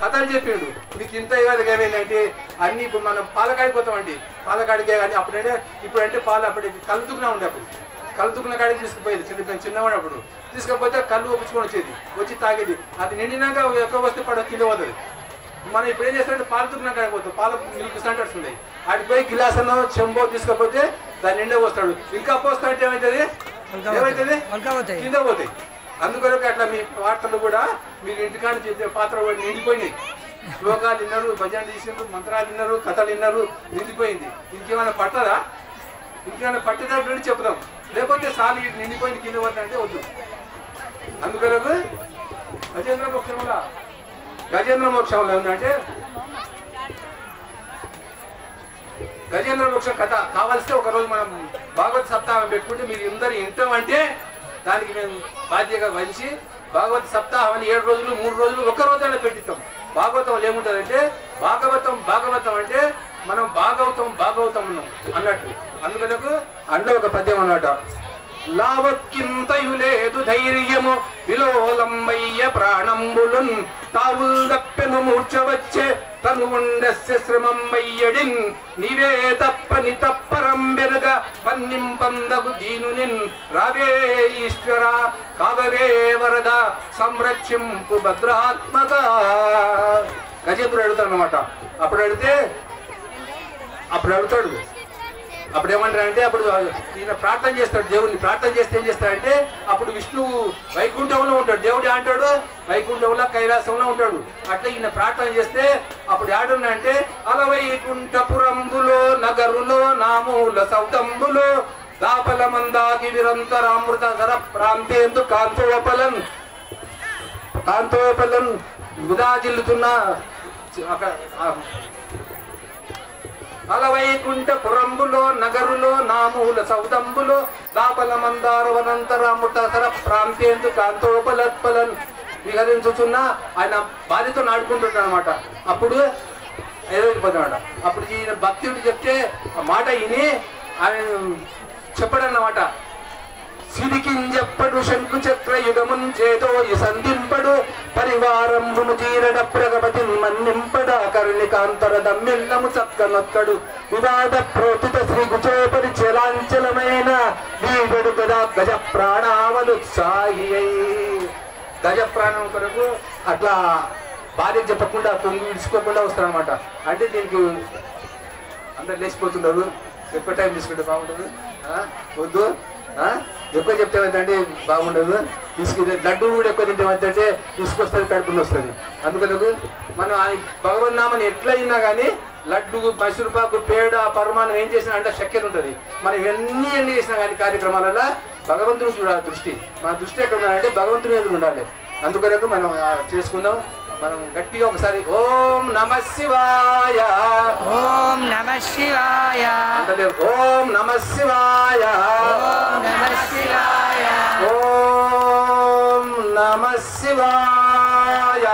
కథలు చెప్పిండు. మీకు ఇంత ఇవ్వాలి ఏమైందంటే అన్ని ఇప్పుడు మనం పాలకాడికి పోతామండి, పాలకాడికే కానీ అప్పుడంటే ఇప్పుడంటే పాలు అప్పటికి కలుతుకున్నా ఉండే, అప్పుడు కలుతుకున్న కాడికి తీసుకుపోయేది చిన్నవాడు. అప్పుడు తీసుకపోతే కళ్ళు ఒప్పించుకొని వచ్చేది, వచ్చి తాగేది. అది నిండినాక ఎక్కువ వస్తే పడ కింద పోతుంది. మనం ఇప్పుడు ఏం చేస్తామంటే పాలు తుకున్నా కాడికి పోతాం, పాల మిల్క్ సెంటర్స్ ఉన్నాయి, ఆడికి పోయి గిలాసనో చెంబో తీసుకపోతే దాన్ని నిండా పోస్తాడు. ఇంకా పోస్తా అంటే ఏమవుతుంది కింద పోతాయి. అందుకొరకు అట్లా మీ వార్తలు కూడా మీరు ఇంటికాడ చేసే పాత్ర నిండిపోయినాయి. శ్లోకాలు విన్నారు, భజన చేసినారు, మంత్రాలు విన్నారు, కథలు విన్నారు, నిండిపోయింది. ఇంకేమైనా పట్టదా? ఇంకేమైనా పట్టేటప్పుడు చెప్దాం, లేకపోతే సాలు నిండిపోయింది కింద పడుతుంటే వద్దు. అందుకొరకు గజేంద్ర మోక్షంలో ఏంటంటే గజేంద్ర మోక్షం కథ కావాల్స్తే ఒకరోజు మనం భాగవత సప్తాహం పెట్టుకుంటే మీరు అందరు వింటామంటే దానికి మేము బాధ్యతగా వహించి భాగవత సప్తాహం అని 7 రోజులు 3 రోజులు ఒక రోజైనా పెట్టిస్తాం. భాగవతం ఏముంటుందంటే భాగవతం అంటే మనం భాగవతం ఉన్నాం అన్నట్టు. అందుకనకు అందులో ఒక పద్యం అన్నమాట. లావక్కింతయు లేదు ధైర్యము విలోలంబయ్య ప్రాణంబులున్ తావు దప్పెను మూర్చవచ్చే తను ఉండస్య శ్రమంబయ్యడిన్ నీవే తప్పని తప్పరంబెనగ పన్నింపందగు దీనునిన్ రావే ఈశ్వర కావవే వరద సంరక్షింపు భద్రాత్మక. గజేంద్రుడు అడుగుతాడు అన్నమాట. అప్పుడు అడుగుతాడు అప్పుడు ఏమంటారంటే అప్పుడు ఈయన ప్రార్థన చేస్తాడు, దేవుడిని ప్రార్థన చేస్తే ఏం చేస్తాడంటే అప్పుడు విష్ణువు వైకుంఠంలో ఉంటాడు, దేవుడు అంటాడు వైకుంఠంలో కైలాసంలో ఉంటాడు. అట్లా ఈయన ప్రార్థన చేస్తే అప్పుడు ఆడున్నాయంటే అలవైకుంఠపురంబులో నగరులో నామూల సౌదంబులో దాపల మందాకి విరంతరామృత సర ప్రాంతేందు కాంతోపలన్ గుదాజిల్లుతున్న అలవైకుంఠపురంబులో నగరులో నామూల సౌదంబులో దాపల మందారవనంతరామృత సర ప్రాంతేందు కాంతోపలత్పలన్ విహరించుతున్న ఆయన బాధ్యతో ఆడుకుంటుంటాడు అనమాట. అప్పుడు ఎదురైపోతున్నాడు. అప్పుడు ఈయన భక్తుడు చెప్తే ఆ మాట విని ఆయన చెప్పడన్నమాట. సిరికింజప్పడు శంకు చక్ర యుగమున్ చేతో సంధింపడు పరివారంబును తీరడ ప్రగపతి మన్నింపడ కరుణికాంతర దమ్మిల్లము చక్కనొక్కడు వివాద ప్రోతిత శ్రీ గుచోపరి చలాంచలమైన వీడడు కదా గజ ప్రాణావనుత్సాహి. గజ ప్రాణం కొరకు అట్లా భార్య చెప్పకుండా తొంగి విడుచుకోకుండా వస్తారనమాట. అంటే దీనికి అందరు లేచిపోతున్నారు, ఎక్కువ టైం తీసుకుంటే బాగుంటుంది, వద్దు ఎక్కువ చెప్తే ఏంటంటే బాగుండదు, తీసుకుంటే లడ్డు కూడా ఎక్కువ తింటే తీసుకొస్తుంది, కడుపుని వస్తుంది. అందుకని మనం భగవన్నామని ఎట్లా అయినా కానీ లడ్డు మైసూరుపాకు పేడ పరమాణం ఏం చేసినా అంటే శక్యత ఉంటుంది. మనం ఎన్ని చేసినా కానీ కార్యక్రమాలలో భగవంతుడు చూడాలి దృష్టి. మన దృష్టి ఎక్కడ ఉండాలంటే భగవంతుని మీద ఉండాలి. అందుకరకు మనం చేసుకుందాం. మనం గట్టిగా ఒకసారి ఓం నమః శివాయ, ఓం నమః శివాయ, ఓం నమః శివాయ, ఓం నమః శివాయ, ఓం నమః శివాయ,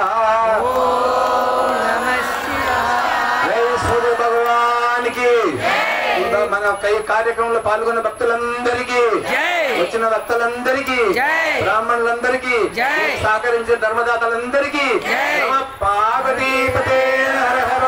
ఓం నమః శివాయ. జై సూర్య భగవానికి. మన కార్యక్రమంలో పాల్గొన్న భక్తులందరికీ, వచ్చిన భక్తులందరికీ, బ్రాహ్మణులందరికీ, సహకరించిన ధర్మదాతలందరికీ పార్వతీపతే హర హర